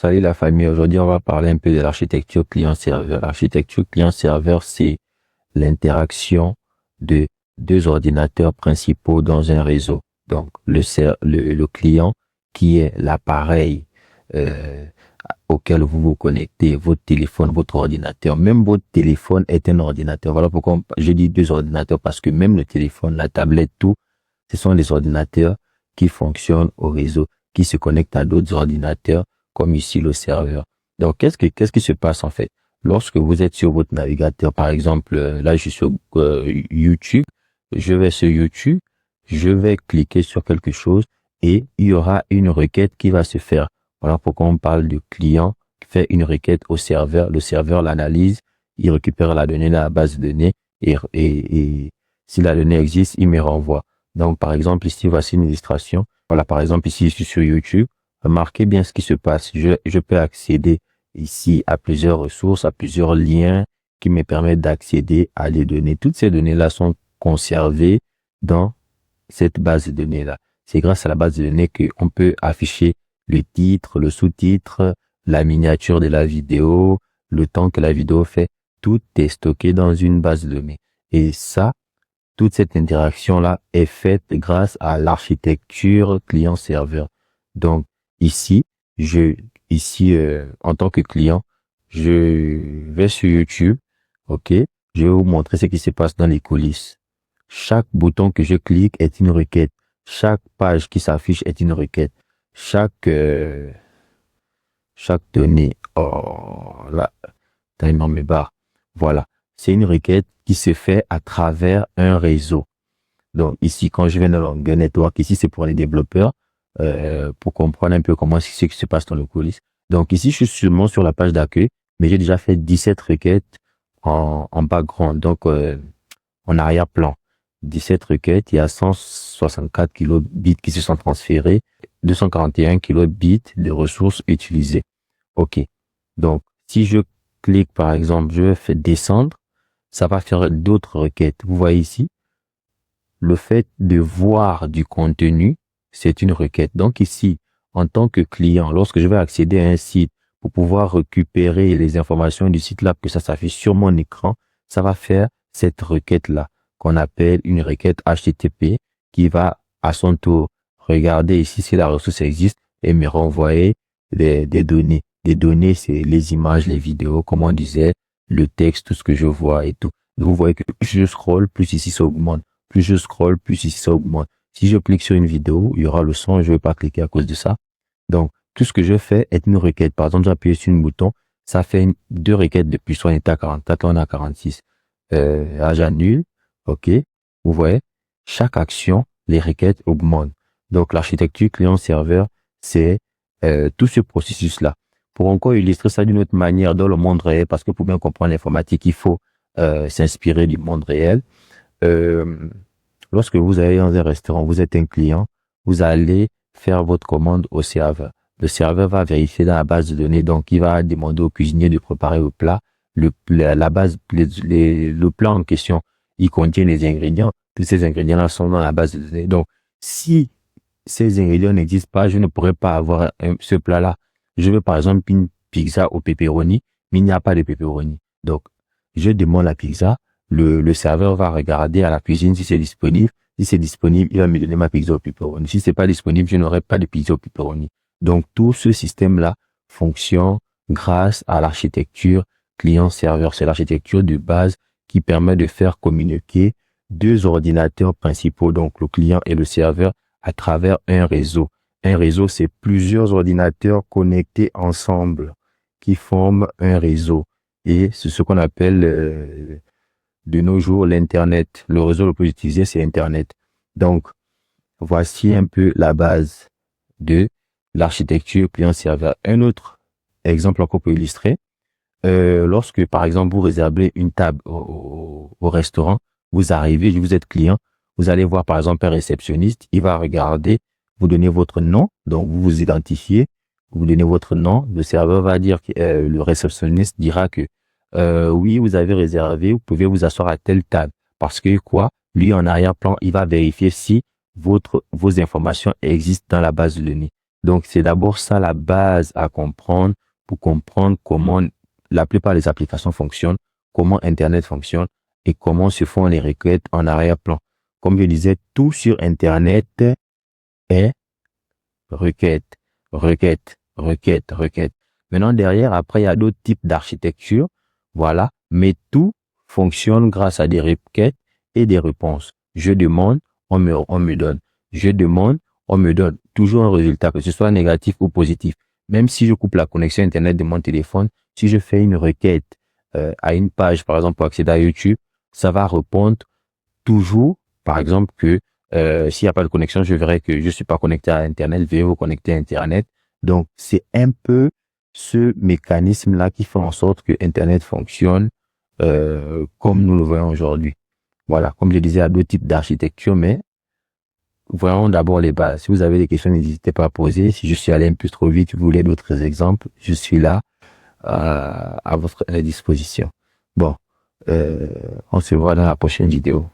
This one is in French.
Salut la famille, aujourd'hui on va parler un peu de l'architecture client-serveur. L'architecture client-serveur, c'est l'interaction de deux ordinateurs principaux dans un réseau. Donc le client qui est l'appareil euh, auquel vous vous connectez, votre téléphone, votre ordinateur. Même votre téléphone est un ordinateur. Voilà pourquoi je dis deux ordinateurs, parce que même le téléphone, la tablette, tout, ce sont des ordinateurs qui fonctionnent au réseau, qui se connectent à d'autres ordinateurs, comme ici le serveur. Donc, qu'est-ce qui se passe en fait? Lorsque vous êtes sur votre navigateur, par exemple, là, je suis sur YouTube, je vais sur YouTube, je vais cliquer sur quelque chose et il y aura une requête qui va se faire. Voilà pourquoi on parle de client qui fait une requête au serveur. Le serveur l'analyse, il récupère la donnée dans la base de données et si la donnée existe, il me renvoie. Donc, par exemple, ici, voici une illustration. Voilà, par exemple, ici, je suis sur YouTube. Remarquez bien ce qui se passe. Je peux accéder ici à plusieurs ressources, à plusieurs liens qui me permettent d'accéder à des données. Toutes ces données-là sont conservées dans cette base de données-là. C'est grâce à la base de données qu'on peut afficher le titre, le sous-titre, la miniature de la vidéo, le temps que la vidéo fait. Tout est stocké dans une base de données. Et ça, toute cette interaction-là est faite grâce à l'architecture client-serveur. Donc, ici, en tant que client, je vais sur YouTube, ok, je vais vous montrer ce qui se passe dans les coulisses. Chaque bouton que je clique est une requête. Chaque page qui s'affiche est une requête. Chaque donnée, oh là, tellement me barre. Voilà, c'est une requête qui se fait à travers un réseau. Donc ici, quand je viens dans l'onglet network, ici c'est pour les développeurs, pour comprendre un peu comment c'est ce qui se passe dans le coulisses. Donc ici, je suis seulement sur la page d'accueil, mais j'ai déjà fait 17 requêtes en background, donc en arrière-plan. 17 requêtes, il y a 164 kilobits qui se sont transférés, 241 kilobits de ressources utilisées. OK. Donc, si je clique, par exemple, je fais descendre, ça va faire d'autres requêtes. Vous voyez ici, le fait de voir du contenu, c'est une requête. Donc ici, en tant que client, lorsque je vais accéder à un site pour pouvoir récupérer les informations du site là, que ça s'affiche sur mon écran, ça va faire cette requête-là, qu'on appelle une requête HTTP, qui va à son tour regarder ici si la ressource existe et me renvoyer des données. Des données, c'est les images, les vidéos, comme on disait, le texte, tout ce que je vois et tout. Vous voyez que plus je scrolle, plus ici ça augmente. Plus je scrolle, plus ici ça augmente. Si je clique sur une vidéo, il y aura le son, je ne vais pas cliquer à cause de ça. Donc, tout ce que je fais est une requête. Par exemple, j'appuie sur un bouton, ça fait deux requêtes depuis, soit on est à 44, là on est à 46. J'annule, ok. Vous voyez, chaque action, les requêtes augmentent. Donc, l'architecture client-serveur, c'est tout ce processus-là. Pour encore illustrer ça d'une autre manière dans le monde réel, parce que pour bien comprendre l'informatique, il faut s'inspirer du monde réel. Lorsque vous allez dans un restaurant, vous êtes un client, vous allez faire votre commande au serveur. Le serveur va vérifier dans la base de données, donc il va demander au cuisinier de préparer le plat. Le plat en question, il contient les ingrédients. Tous ces ingrédients-là sont dans la base de données. Donc, si ces ingrédients n'existent pas, je ne pourrais pas avoir ce plat-là. Je veux par exemple une pizza au pepperoni, mais il n'y a pas de pepperoni. Donc, je demande la pizza. Le serveur va regarder à la cuisine si c'est disponible. Si c'est disponible, il va me donner ma pizza au pepperoni. Si c'est pas disponible, je n'aurai pas de pizza au pepperoni. Donc, tout ce système-là fonctionne grâce à l'architecture client-serveur. C'est l'architecture de base qui permet de faire communiquer deux ordinateurs principaux, donc le client et le serveur, à travers un réseau. Un réseau, c'est plusieurs ordinateurs connectés ensemble qui forment un réseau. Et c'est ce qu'on appelle de nos jours l'Internet. Le réseau le plus utilisé, c'est Internet. Donc, voici un peu la base de l'architecture client-serveur. Un autre exemple encore pour illustrer, lorsque, par exemple, vous réservez une table au restaurant, vous arrivez, vous êtes client, vous allez voir, par exemple, un réceptionniste, il va regarder, vous donnez votre nom, donc vous vous identifiez, vous donnez votre nom, le serveur va dire, le réceptionniste dira que oui, vous avez réservé, vous pouvez vous asseoir à telle table. Parce que quoi? Lui, en arrière-plan, il va vérifier si vos informations existent dans la base de données. Donc, c'est d'abord ça la base à comprendre pour comprendre comment la plupart des applications fonctionnent, comment Internet fonctionne et comment se font les requêtes en arrière-plan. Comme je disais, tout sur Internet est requête, requête, requête, requête. Maintenant, derrière, après, il y a d'autres types d'architecture. Voilà. Mais tout fonctionne grâce à des requêtes et des réponses. Je demande, on me donne. Je demande, on me donne. Toujours un résultat, que ce soit négatif ou positif. Même si je coupe la connexion Internet de mon téléphone, si je fais une requête à une page, par exemple, pour accéder à YouTube, ça va répondre toujours, par exemple, que s'il n'y a pas de connexion, je verrai que je suis pas connecté à Internet, veuillez vous connecter à Internet. Donc, c'est un peu ce mécanisme-là qui fait en sorte que Internet fonctionne comme nous le voyons aujourd'hui. Voilà, comme je disais, il y a deux types d'architecture, mais voyons d'abord les bases. Si vous avez des questions, n'hésitez pas à poser. Si je suis allé un peu trop vite, vous voulez d'autres exemples, je suis là à votre disposition. Bon, on se voit dans la prochaine vidéo.